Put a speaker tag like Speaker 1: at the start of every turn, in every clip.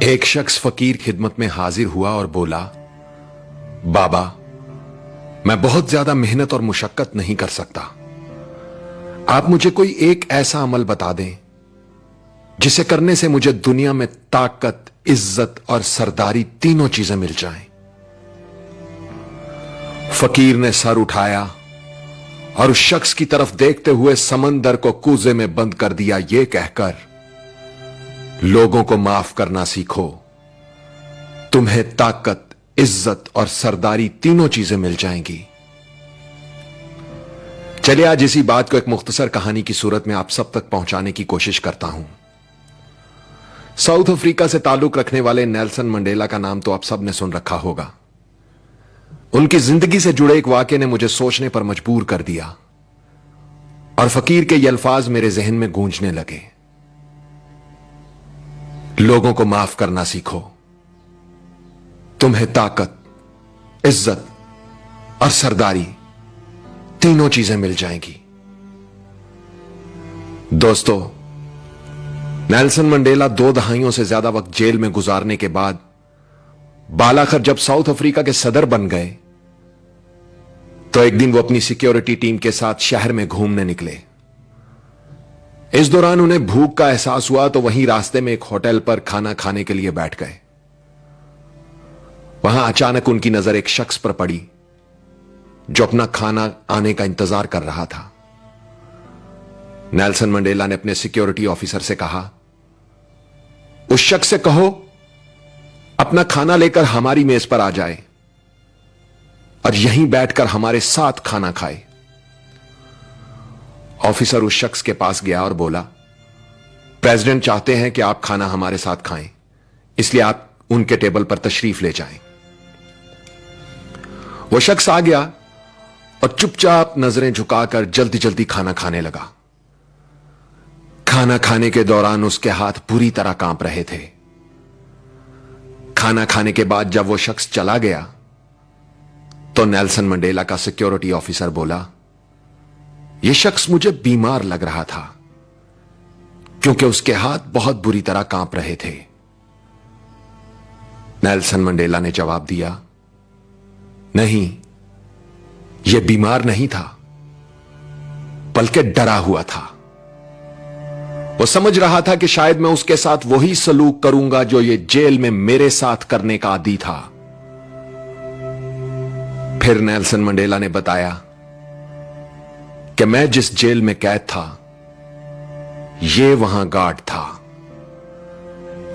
Speaker 1: एक शख्स फकीर खिदमत में हाजिर हुआ और बोला, बाबा, मैं बहुत ज्यादा मेहनत और मुशक्कत नहीं कर सकता। आप मुझे कोई एक ऐसा अमल बता दें जिसे करने से मुझे दुनिया में ताकत, इज्जत और सरदारी तीनों चीजें मिल जाएं। फकीर ने सर उठाया और उस शख्स की तरफ देखते हुए समंदर को कूजे में बंद कर दिया, यह कहकर, लोगों को माफ करना सीखो, तुम्हें ताकत, इज्जत और सरदारी तीनों चीजें मिल जाएंगी। चलिए आज इसी बात को एक मुख्तसर कहानी की सूरत में आप सब तक पहुंचाने की कोशिश करता हूं। साउथ अफ्रीका से ताल्लुक रखने वाले नेल्सन मंडेला का नाम तो आप सब ने सुन रखा होगा। उनकी जिंदगी से जुड़े एक वाकये ने मुझे सोचने पर मजबूर कर दिया और फकीर के ये अल्फाज मेरे जहन में गूंजने लगे, लोगों को माफ करना सीखो, तुम्हें ताकत, इज्जत और सरदारी तीनों चीजें मिल जाएंगी। दोस्तों, नेल्सन मंडेला 2 दहाइयों से ज्यादा वक्त जेल में गुजारने के बाद बालाखर जब साउथ अफ्रीका के सदर बन गए तो एक दिन वो अपनी सिक्योरिटी टीम के साथ शहर में घूमने निकले। इस दौरान उन्हें भूख का एहसास हुआ तो वहीं रास्ते में एक होटल पर खाना खाने के लिए बैठ गए। वहां अचानक उनकी नजर एक शख्स पर पड़ी जो अपना खाना आने का इंतजार कर रहा था। नेल्सन मंडेला ने अपने सिक्योरिटी ऑफिसर से कहा, उस शख्स से कहो अपना खाना लेकर हमारी मेज पर आ जाए और यहीं बैठकर हमारे साथ खाना खाए। ऑफिसर उस शख्स के पास गया और बोला, प्रेसिडेंट चाहते हैं कि आप खाना हमारे साथ खाएं, इसलिए आप उनके टेबल पर तशरीफ ले जाएं। वो शख्स आ गया और चुपचाप नजरें झुकाकर जल्दी जल्दी खाना खाने लगा। खाना खाने के दौरान उसके हाथ पूरी तरह कांप रहे थे। खाना खाने के बाद जब वो शख्स चला गया तो नेल्सन मंडेला का सिक्योरिटी ऑफिसर बोला, यह शख्स मुझे बीमार लग रहा था क्योंकि उसके हाथ बहुत बुरी तरह कांप रहे थे। नेल्सन मंडेला ने जवाब दिया, नहीं, यह बीमार नहीं था बल्कि डरा हुआ था। वो समझ रहा था कि शायद मैं उसके साथ वही सलूक करूंगा जो ये जेल में मेरे साथ करने का आदी था। फिर नेल्सन मंडेला ने बताया कि मैं जिस जेल में कैद था ये वहां गार्ड था।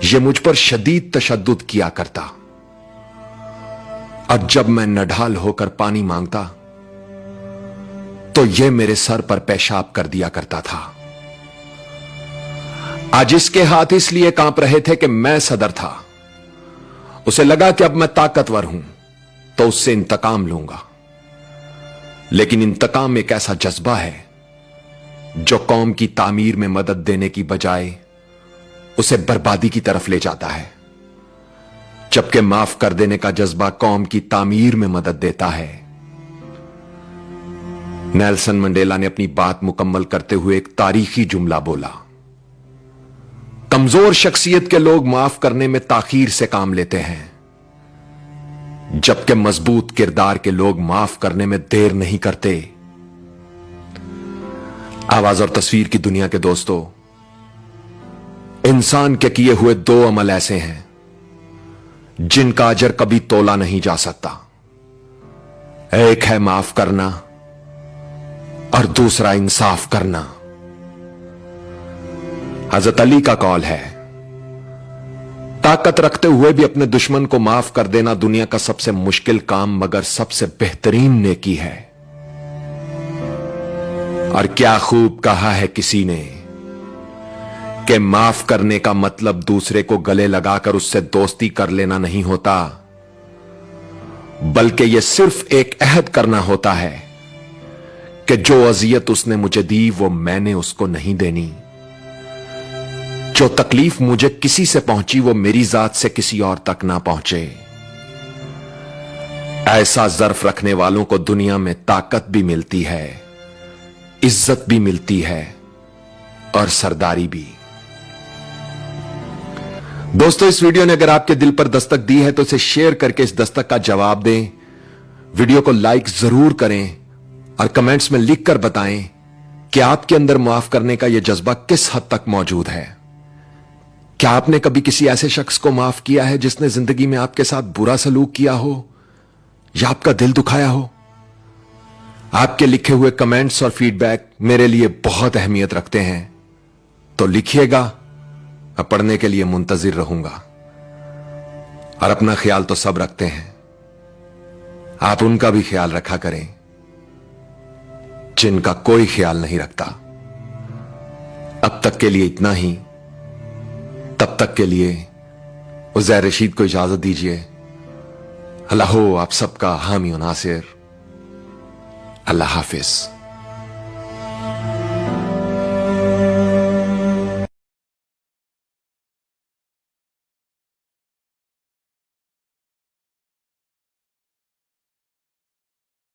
Speaker 1: ये मुझ पर शदीद तशद्दुद किया करता और जब मैं नढाल होकर पानी मांगता तो ये मेरे सर पर पेशाब कर दिया करता था। आज इसके हाथ इसलिए कांप रहे थे कि मैं सदर था। उसे लगा कि अब मैं ताकतवर हूं तो उससे इंतकाम लूंगा, लेकिन इंतकाम एक ऐसा जज्बा है जो कौम की तामीर में मदद देने की बजाय उसे बर्बादी की तरफ ले जाता है, जबकि माफ कर देने का जज्बा कौम की तामीर में मदद देता है। नेल्सन मंडेला ने अपनी बात मुकम्मल करते हुए एक तारीखी जुमला बोला, कमजोर शख्सियत के लोग माफ करने में ताखीर से काम लेते हैं, जबकि मजबूत किरदार के लोग माफ करने में देर नहीं करते। आवाज और तस्वीर की दुनिया के दोस्तों, इंसान के किए हुए 2 अमल ऐसे हैं जिनका अजर कभी तोला नहीं जा सकता। एक है माफ करना और दूसरा इंसाफ करना। हजरत अली का कौल है, ताकत रखते हुए भी अपने दुश्मन को माफ कर देना दुनिया का सबसे मुश्किल काम मगर सबसे बेहतरीन नेकी है। और क्या खूब कहा है किसी ने कि माफ करने का मतलब दूसरे को गले लगाकर उससे दोस्ती कर लेना नहीं होता, बल्कि यह सिर्फ एक अहद करना होता है कि जो अजियत उसने मुझे दी वो मैंने उसको नहीं देनी। जो तकलीफ मुझे किसी से पहुंची वो मेरी जात से किसी और तक ना पहुंचे। ऐसा ज़र्फ रखने वालों को दुनिया में ताकत भी मिलती है, इज्जत भी मिलती है और सरदारी भी। दोस्तों, इस वीडियो ने अगर आपके दिल पर दस्तक दी है तो इसे शेयर करके इस दस्तक का जवाब दें। वीडियो को लाइक जरूर करें और कमेंट्स में लिखकर बताएं कि आपके अंदर माफ करने का यह जज्बा किस हद तक मौजूद है। क्या आपने कभी किसी ऐसे शख्स को माफ किया है जिसने जिंदगी में आपके साथ बुरा सलूक किया हो या आपका दिल दुखाया हो? आपके लिखे हुए कमेंट्स और फीडबैक मेरे लिए बहुत अहमियत रखते हैं, तो लिखिएगा, मैं पढ़ने के लिए मुंतजिर रहूंगा। और अपना ख्याल तो सब रखते हैं, आप उनका भी ख्याल रखा करें जिनका कोई ख्याल नहीं रखता। अब तक के लिए इतना ही। तब तक के लिए उज़ैर रशीद को इजाजत दीजिए। अल्लाह हो आप सबका हामी और नासिर। अल्लाह हाफिज।